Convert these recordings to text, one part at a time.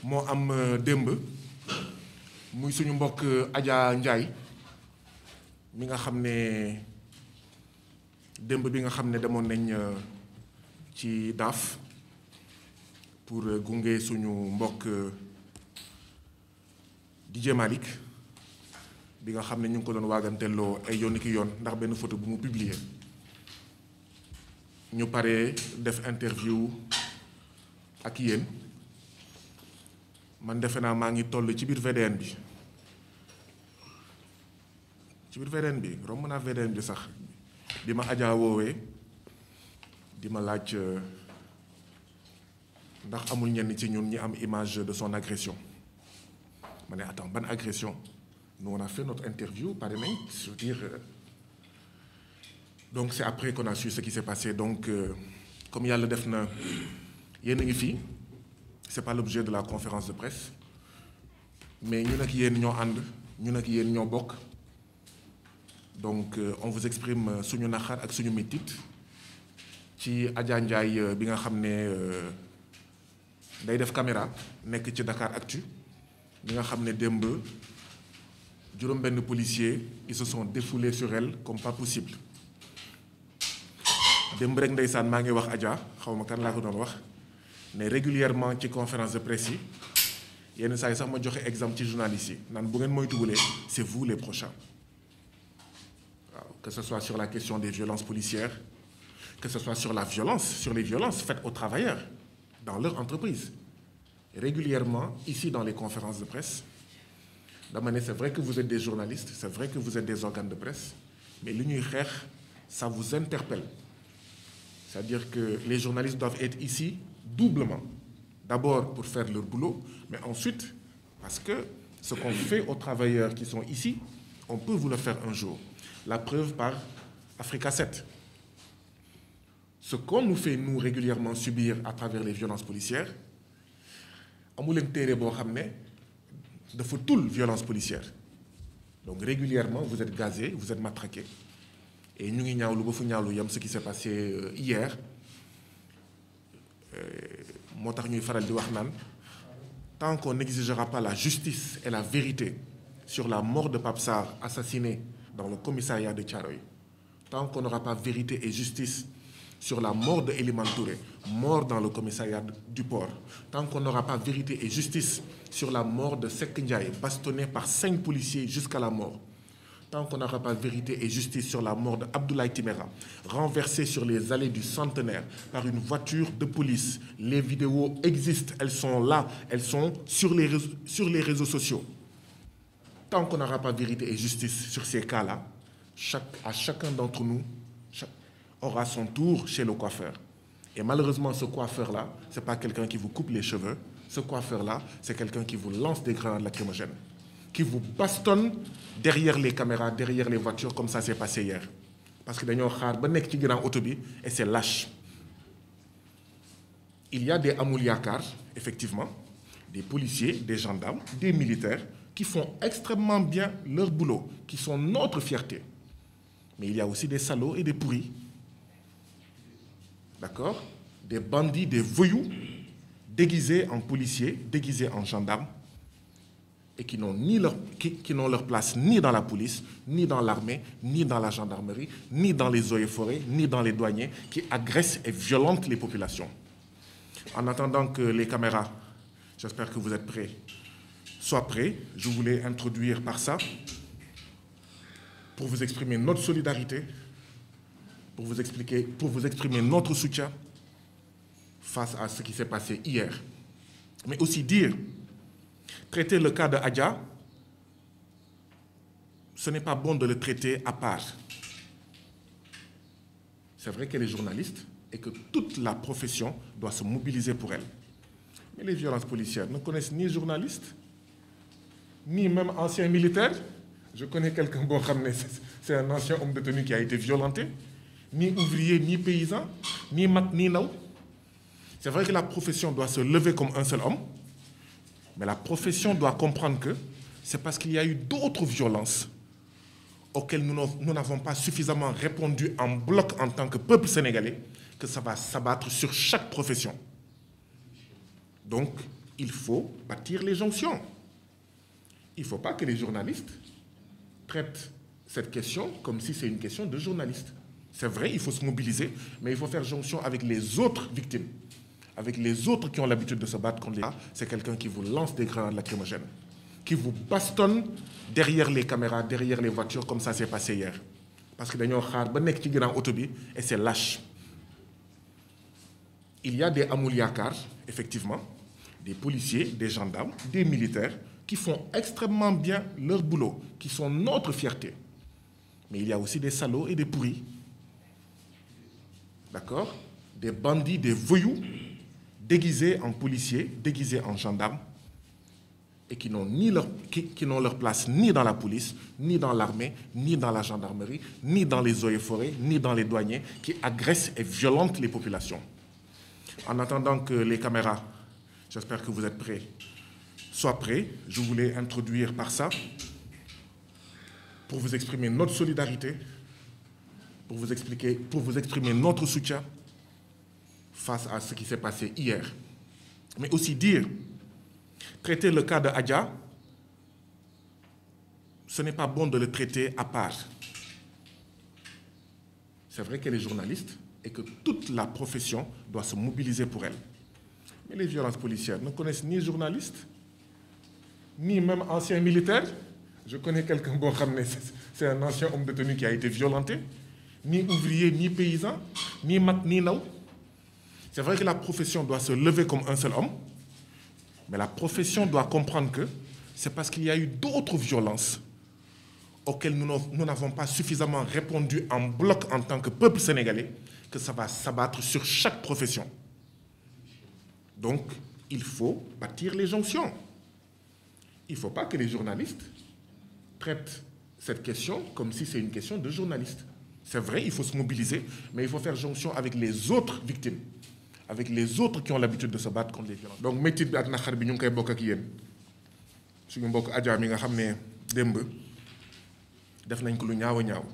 moo am démb muy suñu mbokk Adja Ndiaye mi nga xam ne démb bi nga xam ne demoon nañ ci DAF pour gunge suñu mbokk DJ Malick bi nga xam ne ñu ngi ko doon waaganteeloo ay yoon ki yoon ndax benn photo bu mu publier ñu pare def interview ak yéen man defe naa maa ngi toll ci biir VDN bi romb naa VDN bi sax bi ma Adja woowee di ma laaj ndax amul ñenn ci ñun ñi am image de son agression ma ne attends ban agression nous on a fait notre interview pare nañ sur dire donc c'est après qu'on a su ce qui s'est passé donc comme yàlla def na yéen a ngi fii c'est pas l'objet de la conférence de presse mais ñun ak yéen ñoo ànd ñun ak yéen ñoo bokk donc on vous exprime suñu naqar ak suñu mettit ci Adja Ndiaye bi nga xam ne day def caméra nekk ci Dakaractu bi nga xam ne démb juróom-benn policiers ils se sont défoulés sur elle comme pas possible démb rek ndeysaan maa ngi wax Adja xaw ma kan laa ko doon wax ne régulièrement ci conférence de presse yi yenn saa yi sax ma joxe exemple ci journalistes yi naan bu ngeen moytuwulee c'est vous les prochains waaw que ce soit sur la question des violences policières que ce soit sur les violences faites aux travailleurs dans leur entreprise régulièrement ici dans les conférences de presse dama ne c'est vrai que vous êtes des journalistes c'est vrai que vous êtes des organes de presse mais li ñuy xeex ça vous interpelle c'est-à-dire que les journalistes doivent être ici doublement d'abord pour faire leur boulot mais ensuite parce que ce qu'on fait aux travailleurs qui sont ici on peut vous le faire un jour la preuve par Africa 7 ce qu'on nous fait nous régulièrement subir à travers les violences policières amuleen téere boo xam ne dafa tul violence policière donc régulièrement vous êtes gazés vous êtes matraqués et ñu ngi ñaawlu ba fu ñaawlu yam ce qui s'est passé hier moo tax ñuy faral di wax naan tant qu'on n'exigera pas la justice et la vérité sur la mort de Pape Sarr assassiné dans le commissariat de Thiaroye tant qu'on n'aura pas vérité et justice sur la mort de Elimane Touré mort dans le commissariat du port tant qu'on n'aura pas vérité et justice sur la mort de Seck Ndiaye bastonné par 5 policiers jusqu'à la mort tant qu'on n'aura pas vérité et justice sur la mort de Abdoulaye Timéra renversé sur les allées du Centenaire par une voiture de police les vidéos existent elles sont là elles sont sur les réseaux sociaux tant qu'on n'aura pas vérité et justice sur ces cas-là chacun d'entre nous aura son tour chez le coiffeur et malheureusement ce coiffeur-là c'est pas quelqu'un qui vous coupe les cheveux ce coiffeur-là c'est quelqu'un qui vous lance des grenades lacrymogènes qui vous bastonne derrière les caméras derrière les voitures comme ça s'est passé hier parce que dañoo xaar ba nekk ci ginnaaw oto bi et c'est lâche il y a des amul yaakaar effectivement des policiers des gendarmes des militaires qui font extrêmement bien leur boulot qui sont notre fierté mais il y a aussi des salauds et des pourris d'accord des bandits des voyous déguisés en policiers déguisés en gendarmes et qui n'ont leur place ni dans la police ni dans l'armée ni dans la gendarmerie ni dans les eaux et forêts ni dans les douaniers qui agressent et violentent les populations en attendant que les caméras j'espère que vous êtes prêts soient prêts je voulais introduire par ça pour vous exprimer notre solidarité pour vous exprimer notre soutien face à ce qui s'est passé hier mais aussi dire traiter le cas de Adja ce n'est pas bon de le traiter à part c'est vrai qu'elle est journaliste et que toute la profession doit se mobiliser pour elle mais les violences policières ne connaissent ni journaliste ni même ancien militaire je connais quelqu'un boo xam ne c'est un ancien homme de tenue qui a été violenté ni ouvrier ni paysan ni mag ni ndaw c'est vrai que la profession doit se lever comme un seul homme mais la profession doit comprendre que c'est parce qu'il y a eu d'autres violences auxquelles nous n'avons pas suffisamment répondu en bloc en tant que peuple sénégalais que ça va s'abattre sur chaque profession donc il faut bâtir les jonctions. Il ne faut pas que les journalistes traitent cette question comme si c'est une question de journalistes. C'est vrai, il faut se mobiliser, mais il faut faire jonction avec les autres victimes, avec les autres qui ont l'habitude de se battre contre les... C'est quelqu'un qui vous lance des grenades lacrymogènes, qui vous bastonne derrière les caméras, derrière les voitures, comme ça s'est passé hier. Parce que dañoo xaar ba nekk ci ginnaaw oto bi et c'est lâche. Il y a des Amul Yaakaar, effectivement, des policiers, des gendarmes, des militaires qui font extrêmement bien leur boulot, qui sont notre fierté. Mais il y a aussi des salauds et des pourris. D'accord? Des bandits, des voyous, déguisés en policiers, déguisés en gendarmes, et qui n'ont leur place ni dans la police, ni dans l'armée, ni dans la gendarmerie, ni dans les eaux et forêts, ni dans les douaniers, qui agressent et violentent les populations. En attendant que les caméras, j'espère que vous êtes prêts, soient prêts, je voulais introduire par ça, pour vous exprimer notre solidarité, pour vous exprimer notre soutien face à ce qui s'est passé hier. Mais aussi dire, traiter le cas de Adja, ce n'est pas bon de le traiter à part. C'est vrai qu'elle est journaliste et que toute la profession doit se mobiliser pour elle. Mais les violences policières ne connaissent ni journalistes, ni même anciens militaires. Je connais quelqu'un, bon, c'est un ancien homme de tenue qui a été violenté, ni ouvrier, ni paysan, ni mat, ni naou. C'est vrai que la profession doit se lever comme un seul homme, mais la profession doit comprendre que c'est parce qu'il y a eu d'autres violences auxquelles nous n'avons pas suffisamment répondu en bloc en tant que peuple sénégalais, que ça va s'abattre sur chaque profession. Donc, il faut bâtir les jonctions. Il ne faut pas que les journalistes traitent cette question comme si c'est une question de journalistes. C'est vrai, il faut se mobiliser, mais il faut faire jonction avec les autres victimes, avec les autres qui ont l'habitude de se battre contre les violences. Donc, métit bi ak naxar bi ñu ngi koy bokk ak yéen suñu mbokk Adja mi nga xam ne démb def nañ ko lu ñaaw a ñaaw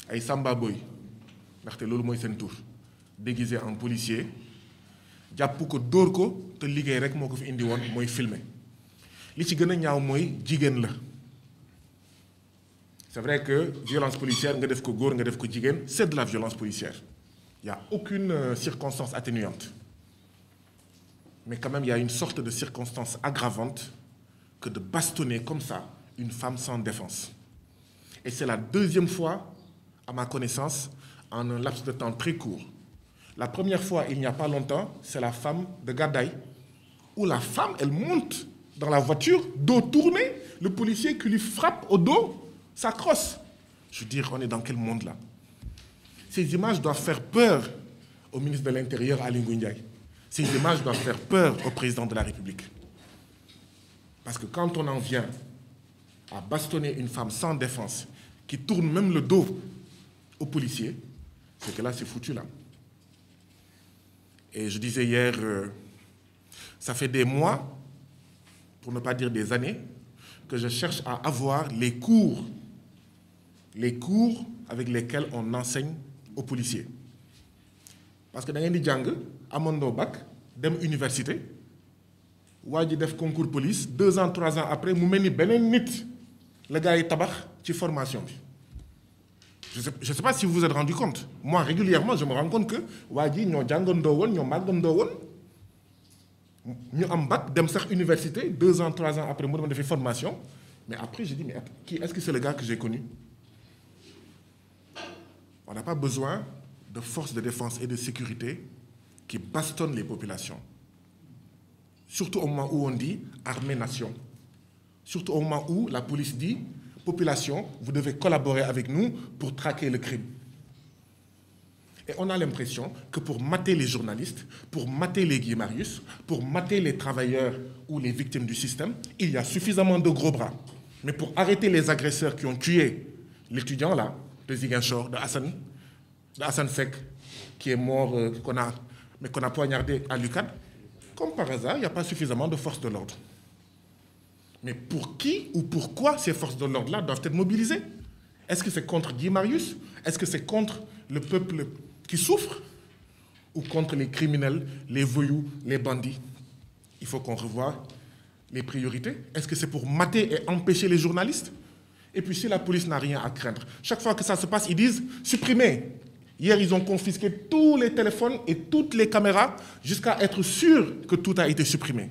ay Samba Boy ndaxte loolu mooy seen tur déguisé en policier jàpp ko dóor ko te liggéey rek moo ko fi indi woon mooy filmer li ci gën a ñaaw mooy jigéen la. C'est vrai que violence policière nga def ko góor nga def ko jigéen c'est de la violence policière. Il n'y a aucune circonstance atténuante. Mais quand même, il y a une sorte de circonstance aggravante que de bastonner comme ça une femme sans défense. Et c'est la deuxième fois, à ma connaissance, en un laps de temps très court. La première fois, il n'y a pas longtemps, c'est la femme de Gadaï, où la femme, elle monte dans la voiture, dos tourné, le policier qui lui frappe au dos, sa crosse. Je veux dire, on est dans quel monde là? Ces images doivent faire peur au ministre de l'Intérieur, Aly Ngouille Ndiaye. Ces images doivent faire peur au président de la République. Parce que quand on en vient à bastonner une femme sans défense, qui tourne même le dos aux policiers, c'est que là, c'est foutu là. Et je disais hier, ça fait des mois, pour ne pas dire des années, que je cherche à avoir les cours avec lesquels on enseigne aux policiers. Parce que dans les jang, amondo bac, dem université, wadi def concours police, 2 ans, 3 ans après, mou meni benen nit, le gars est tabac, ci formation. Je ne sais pas si vous vous êtes rendu compte. Moi, régulièrement, je me rends compte que wadi ñoo jangondo won, ñoo magondo won, ñu am bac, dem sax université, 2 ans, 3 ans après, mou dem def formation. Mais après, j'ai dit, mais est-ce que c'est le gars que j'ai connu? On n'a pas besoin de forces de défense et de sécurité qui bastonnent les populations. Surtout au moment où on dit armée-nation. Surtout au moment où la police dit population, vous devez collaborer avec nous pour traquer le crime. Et on a l'impression que pour mater les journalistes, pour mater les Guy Marius, pour mater les travailleurs ou les victimes du système, il y a suffisamment de gros bras. Mais pour arrêter les agresseurs qui ont tué l'étudiant là, de Ziguinchor, de Hassan Seck, qui est mort, qu'on a poignardé à l'UCAD, comme par hasard, il n'y a pas suffisamment de forces de l'ordre. Mais pour qui ou pourquoi ces forces de l'ordre-là doivent être mobilisées? Est-ce que c'est contre Guy Marius? Est-ce que c'est contre le peuple qui souffre? Ou contre les criminels, les voyous, les bandits? il faut qu'on revoie les priorités. Est-ce que c'est pour mater et empêcher les journalistes? Et puis si la police n'a rien à craindre, chaque fois que ça se passe, ils disent supprimer. Hier, ils ont confisqué tous les téléphones et toutes les caméras jusqu'à être sûrs que tout a été supprimé.